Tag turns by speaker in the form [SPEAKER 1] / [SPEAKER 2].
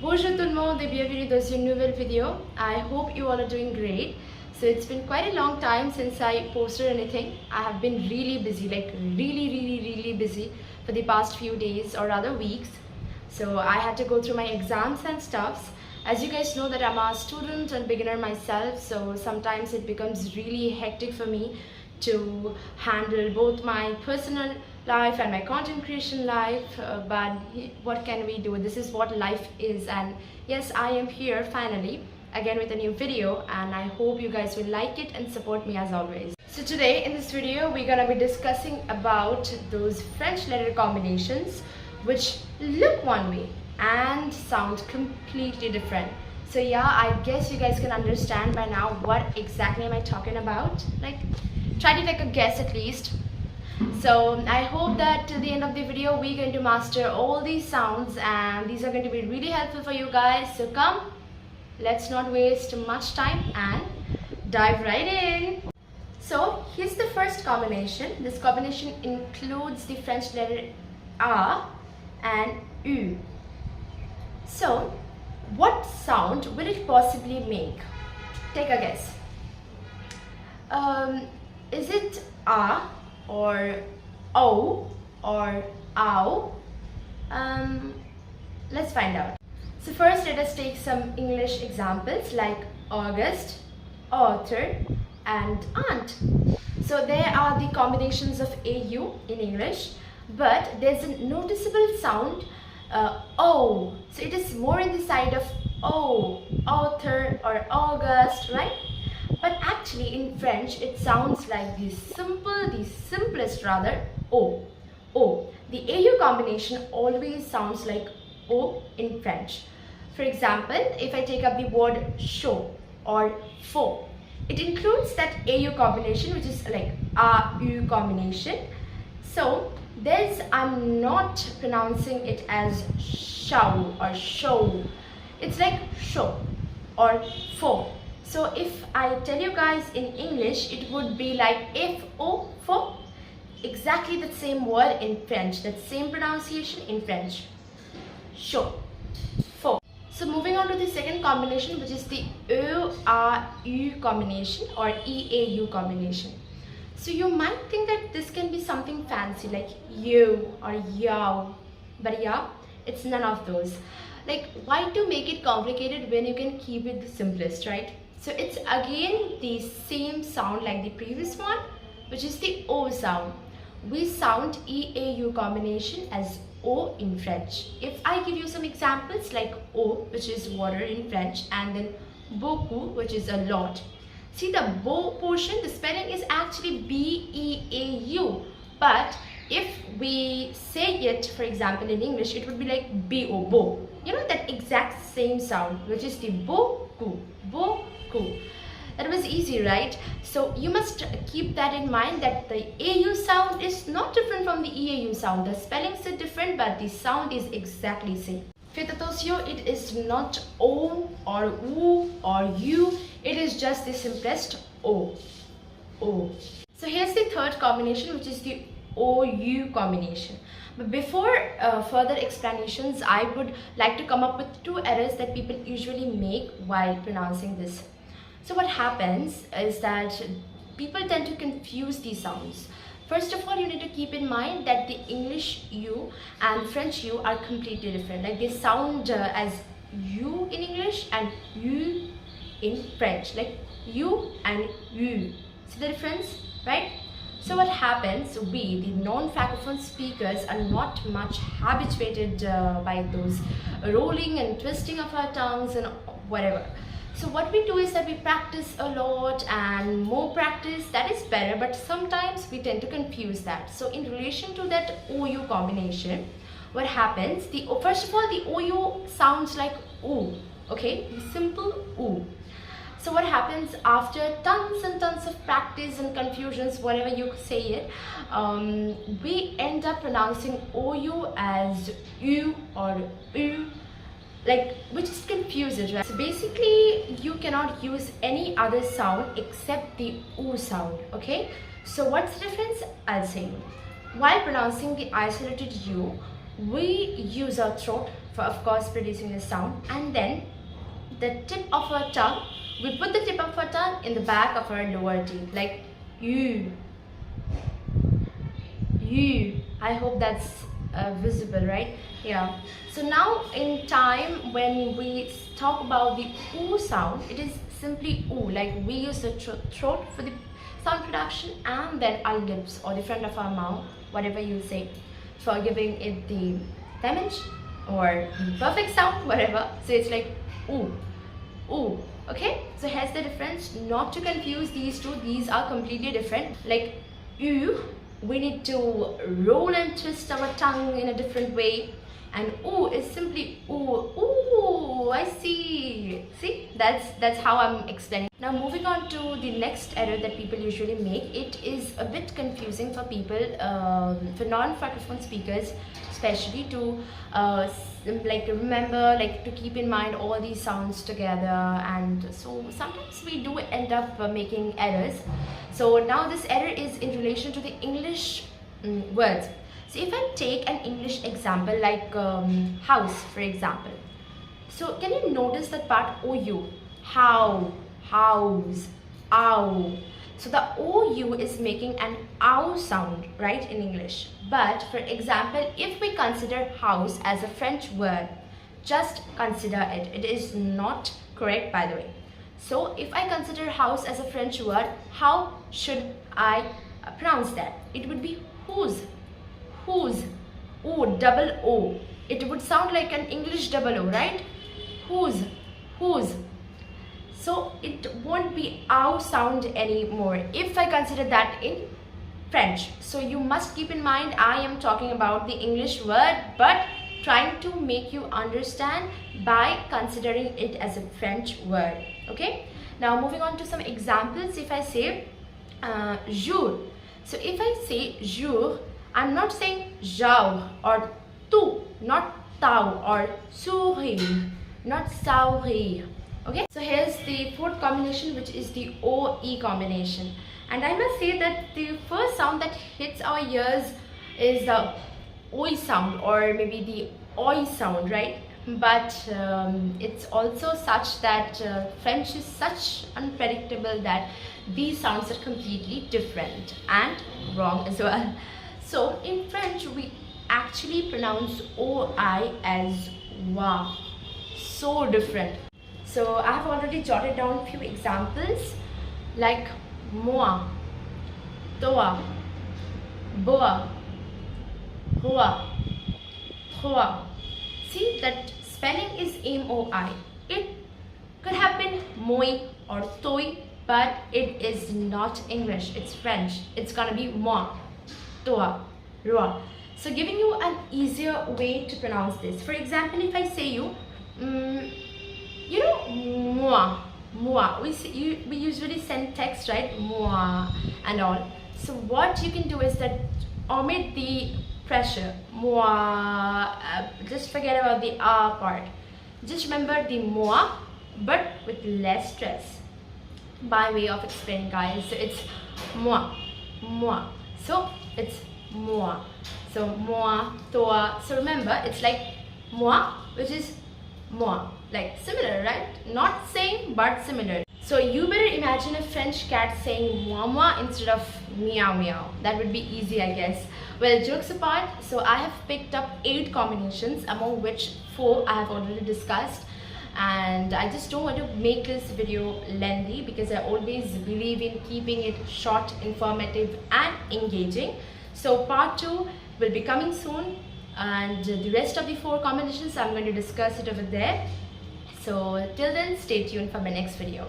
[SPEAKER 1] Bonjour tout le monde et bienvenue dans une nouvelle video. I hope you all are doing great. So it's been quite a long time since I posted anything. I have been really busy, like really busy for the past few days or rather weeks. So I had to go through my exams and stuffs. As you guys know that I'm a student and beginner myself, so sometimes it becomes really hectic for me to handle both my personal life and my content creation life, but what can we do? This is what life is, and yes, I am here finally again with a new video, and I hope you guys will like it and support me as always. So today in this video we're gonna be discussing about those French letter combinations which look one way and sound completely different. So yeah, I guess you guys can understand by now what exactly am I talking about. Like, try to take a guess at least. So I hope that till the end of the video we're going to master all these sounds, and these are going to be really helpful for you guys. So come, let's not waste much time and dive right in. So here's the first combination. This combination includes the French letter A and U. So what sound will it possibly make? Take a guess. Is it A or O or ow? Let's find out. So first let us take some English examples like August, author and aunt. So there are the combinations of AU in English, but there's a noticeable sound O. So it is more in the side of O, author or August, right? But actually in French it sounds like the simplest rather, O. O. The AU combination always sounds like O in French. For example, if I take up the word show or faux, it includes that AU combination which is like AU combination. So I'm not pronouncing it as show or show. It's like show or faux. So if I tell you guys in English, it would be like F-O, faux. Exactly the same word in French, that same pronunciation in French. Show, faux. So moving on to the second combination, which is the E-A-U combination or E-A-U combination. So you might think that this can be something fancy like you or yow, but yeah, it's none of those. Like, why to make it complicated when you can keep it the simplest, right? So it's again the same sound like the previous one, which is the O sound. We sound E-A-U combination as O in French. If I give you some examples like O, which is water in French, and then beaucoup, which is a lot. See, the beau portion, the spelling is actually B-E-A-U, but if we say it, for example, in English, it would be like B-O, bo. You know, that exact same sound, which is the beaucoup, beaucoup. That was easy, right? So you must keep that in mind, that the AU sound is not different from the EAU sound. The spellings are different, but the sound is exactly the same. Faites attention, it is not O or U or U. It is just the simplest O. O. So here's the third combination, which is the OU combination. But before further explanations, I would like to come up with two errors that people usually make while pronouncing this. So what happens is that people tend to confuse these sounds. First of all, you need to keep in mind that the English U and French U are completely different. Like, they sound as U in English and U in French, like U and U. See the difference, right? So what happens, we, the non-francophone speakers, are not much habituated by those rolling and twisting of our tongues and whatever. So what we do is that we practice a lot, and more practice, that is better, but sometimes we tend to confuse that. So in relation to that OU combination, what happens, first of all, the OU sounds like O, okay, the simple O. So what happens after tons and tons of practice and confusions, whatever you say it, we end up pronouncing OU as U or U, like, which is confuses, right? So basically you cannot use any other sound except the U sound, okay? So what's the difference? I'll say you. While pronouncing the isolated U, we use our throat for, of course, producing the sound, and then the tip of our tongue, we put the tip of our tongue in the back of our lower teeth, like you. I hope that's visible, right? Yeah. So now in time, when we talk about the oo sound, it is simply oo, like we use the throat for the sound production, and then our lips or the front of our mouth, whatever you say, for giving it the damage or the perfect sound, whatever. So it's like ooh, ooh. Okay, so here's the difference. Not to confuse these two, these are completely different. Like you, we need to roll and twist our tongue in a different way, and ooh is simply ooh. Ooh, I see. See, that's how I'm explaining. Now moving on to the next error that people usually make. It is a bit confusing for people, for non-francophone speakers especially, to like remember, like to keep in mind all these sounds together, and so sometimes we do end up making errors. So now this error is in relation to the English words. So if I take an English example like house, for example, so can you notice that part OU? How, house, ow. So the OU is making an ow sound, right, in English. But for example, if we consider house as a French word, just consider it. It is not correct, by the way. So if I consider house as a French word, how should I pronounce that? It would be whose, whose, O, double O. It would sound like an English double O, right? Whose, whose. So it won't be ow sound anymore if I consider that in French. So you must keep in mind, I am talking about the English word, but trying to make you understand by considering it as a French word. Okay, now moving on to some examples. If I say jour, so if I say jour, I'm not saying jour or tu, not tau, or sourire, not sourire. Okay, so here's the fourth combination, which is the OE combination, and I must say that the first sound that hits our ears is the OE sound, or maybe the OI sound, right? But it's also such that French is such unpredictable that these sounds are completely different and wrong as well. So in French, we actually pronounce OI as wa. So different. So I have already jotted down a few examples like moi, toi, boa, roi, trois. See, that spelling is M-O-I. It could have been moi or toi, but it is not English, it's French. It's gonna be moi, toi, roi. So giving you an easier way to pronounce this. For example, if I say you know, moi, moi. We usually send text, right? Moi and all. So what you can do is that omit the pressure. Moi. Just forget about the R part. Just remember the moi, but with less stress. By way of explaining, guys. So it's moi, moi. So it's moi. So moi, toi. So remember, it's like moi, which is moi. Like similar, right? Not same, but similar. So you better imagine a French cat saying moi moi instead of meow meow. That would be easy, I guess. Well, jokes apart, so I have picked up 8 combinations, among which 4 I have already discussed. And I just don't want to make this video lengthy because I always believe in keeping it short, informative and engaging. So part 2 will be coming soon, and the rest of the 4 combinations I'm going to discuss it over there. So till then, stay tuned for my next video.